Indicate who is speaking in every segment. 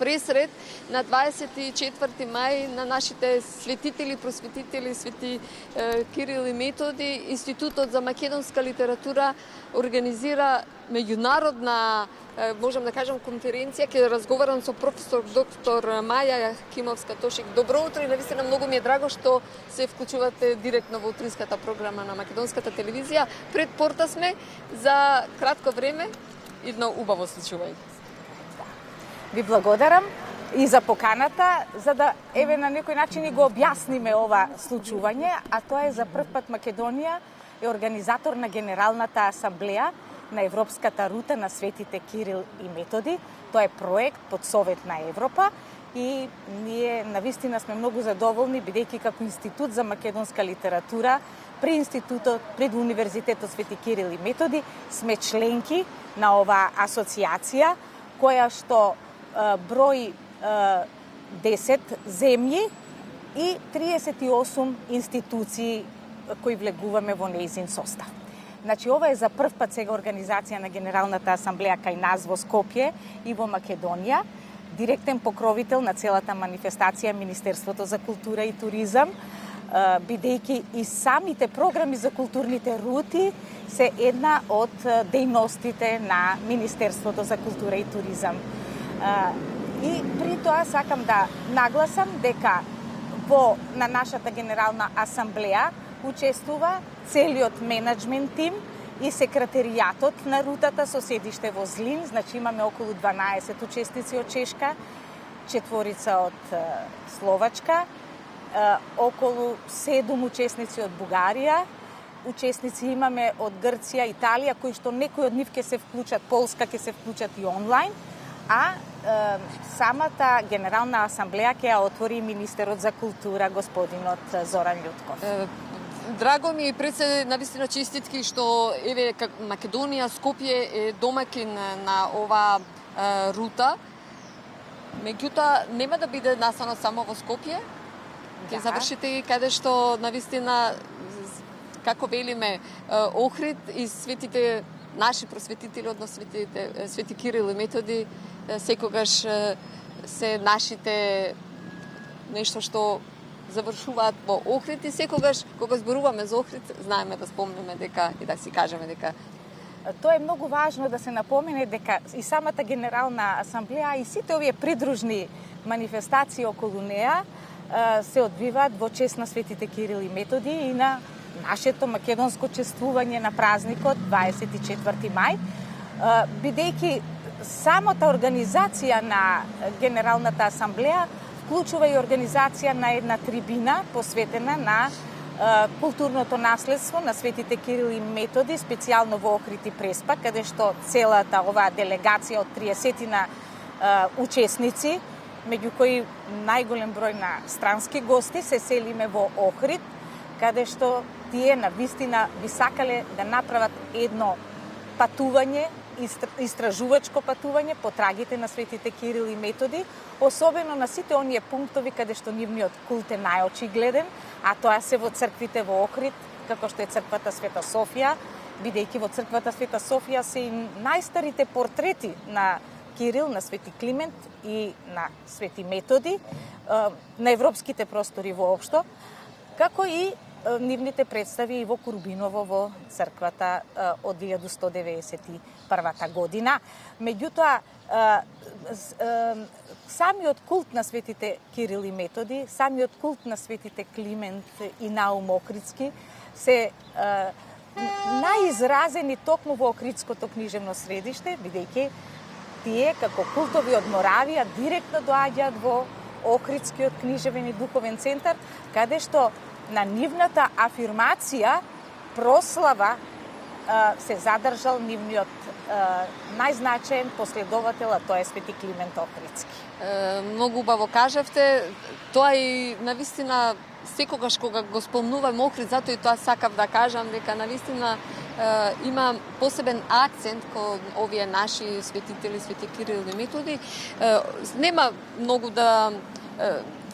Speaker 1: пресрет на 24 мај на нашите светители, просветители, свети Кирил и Методи. Институтот за македонска литература организира меѓународна, можам да кажам, конференција, ќе разговарам со професор доктор Маја Кимовска-Тошик. Добро утро и навистина многу ми е драго што се вклучувате директно во утринската програма на македонската телевизија. Пред порта сме за кратко време, едно убаво случување.
Speaker 2: Ви благодарам и за поканата, за да на некој начин и го објасниме ова случување, а тоа е за прв пат Македонија е организатор на Генералната асамблеја на Европската рута на светите Кирил и Методи. Тоа е проект под Совет на Европа и ние навистина сме многу задоволни, бидејќи како Институт за македонска литература при Институтот, пред Универзитетот Свети Кирил и Методи сме членки на оваа асоциација, која што брои 10 земји и 38 институции кои влегуваме во нејзин состав. Значи, ова е за прв пат сега организација на Генералната асамблеја кај нас во Скопје и во Македонија. Директен покровител на целата манифестација Министерството за култура и туризам, бидејќи и самите програми за културните рути се една од дејностите на Министерството за култура и туризам. И при тоа сакам да нагласам дека на нашата Генерална асамблеја учествува целиот менеджмент тим и секретаријатот на рутата со седиште во Злин. Значи имаме околу 12 учесници од Чешка, 4 од Словачка, околу 7 учесници од Бугарија, учесници имаме од Грција, Италија, кои што некои од нив ќе се вклучат, Полска ќе се вклучат и онлайн, а самата Генерална асамблеја ќе ја отвори министерот за култура, господинот Зоран Љутков.
Speaker 1: Драго ми и пред се навистина честитки што Македонија, Скопје е домакин на оваа рута. Меѓутоа нема да биде настано само во Скопје. Ќе завршите каде што навистина, како велиме, Охрид и светите наши просветители, односно свети Кирил и Методи, секогаш се нашите нешто што завршуваат во Охрид и секогаш кога зборуваме за Охрид, знаеме да спомнеме дека и да си кажеме дека
Speaker 2: тоа е многу важно да се напомене дека и самата Генерална асамблеја и сите овие придружни манифестации околу неа се одвиваат во чест на светите Кирил и Методи и на нашето македонско чествување на празникот 24 мај, бидејќи самата организација на Генералната асамблеја вклучува и организација на една трибина посветена на културното наследство на светите Кирил и Методи, специјално во Охрид и Преспа, каде што целата оваа делегација од 30 учесници, меѓу кои најголем број на странски гости, се селиме во Охрид, каде што тие навистина би сакале да направат едно патување, истражувачко патување по трагите на светите Кирил и Методи, особено на сите оние пунктови каде што нивниот култ е најочигледен, а тоа се во црквите во Охрид, како што е црквата Света Софија, бидејќи во црквата Света Софија се и најстарите портрети на Кирил, на свети Климент и на свети Методи на европските простори воопшто, како и нивните представи и во Курбиново во црквата од 1191 година. Меѓутоа, самиот култ на светите Кирил и Методи, самиот култ на светите Климент и Наум Охридски се најизразени токму во Охридското книжевно средиште, бидејќи тие, како култови од Моравија, директно доаѓаат во Охридскиот книжевен и духовен центар, каде што на нивната афирмација, прослава, се задржал нивниот најзначаен последовател, а тоа е свети Климент Охридски.
Speaker 1: Многу убаво кажавте, тоа и навистина секогаш кога го спомнувам Охрид, затоа и тоа сакав да кажам дека навистина има посебен акцент кон овие наши светители, свети Кирил и Методи. Нема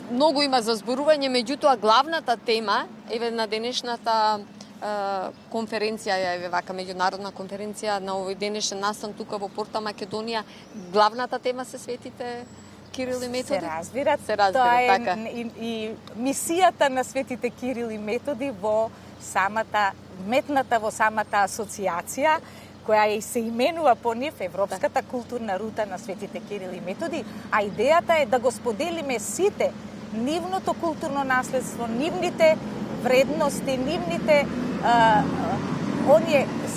Speaker 1: многу има за зборување, меѓутоа главната тема на денешната конференција, вака меѓународна конференција на овој денешен настан тука во Порта Македонија, главната тема се светите Кирил и Методи?
Speaker 2: Се разбира.
Speaker 1: Се разбира,
Speaker 2: Тоа е
Speaker 1: така.
Speaker 2: и мисијата на светите Кирил и Методи во самата метната во самата асоциација која и се именува по нив Европската културна рута на светите Кирил и Методи, а идејата е да го споделиме сите нивното културно наследство, нивните вредности, нивните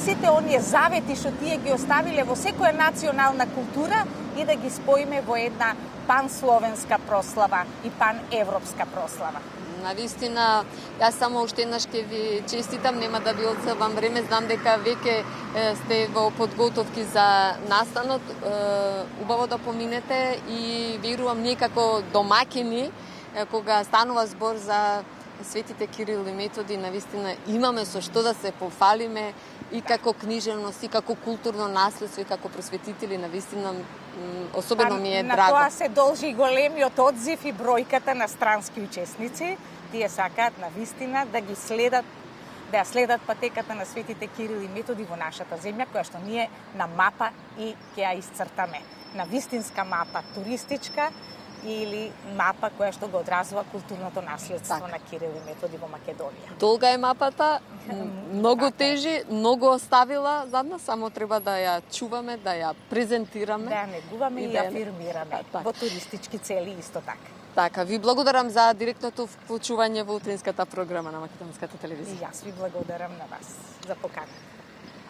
Speaker 2: сите оние завети што тие ги оставиле во секоја национална култура и да ги споиме во една пансловенска прослава и паневропска прослава.
Speaker 1: Навистина, јас само уште еднаш ќе ви честитам, нема да ви одземам време, знам дека веќе сте во подготовки за настанот, убаво да поминете и верувам ние како домакини, кога станува збор за светите Кирил и Методи, навистина имаме со што да се пофалиме и како книжевност, и како културно наследство, и како просветители, навистина особено ми е драго.
Speaker 2: На тоа се должи големиот одзив и бројката на странски учесници. Тие сакаат навистина да ги следат, да ја следат патеката на светите Кирил и Методи во нашата земја, која што ние на мапа и ќе ја исцртаме. На вистинска мапа, туристичка, или мапа која што го одразува културното наследство на Кирил и Методи во Македонија.
Speaker 1: Долга е мапата, многу тежи, многу оставила зад нас, само треба да ја чуваме, да ја презентираме.
Speaker 2: Да ја негуваме и ја афирмираме во туристички цели исто така.
Speaker 1: Така, ви благодарам за директното вклучување во утринската програма на Македонската телевизија.
Speaker 2: И јас ви благодарам на вас за поканата.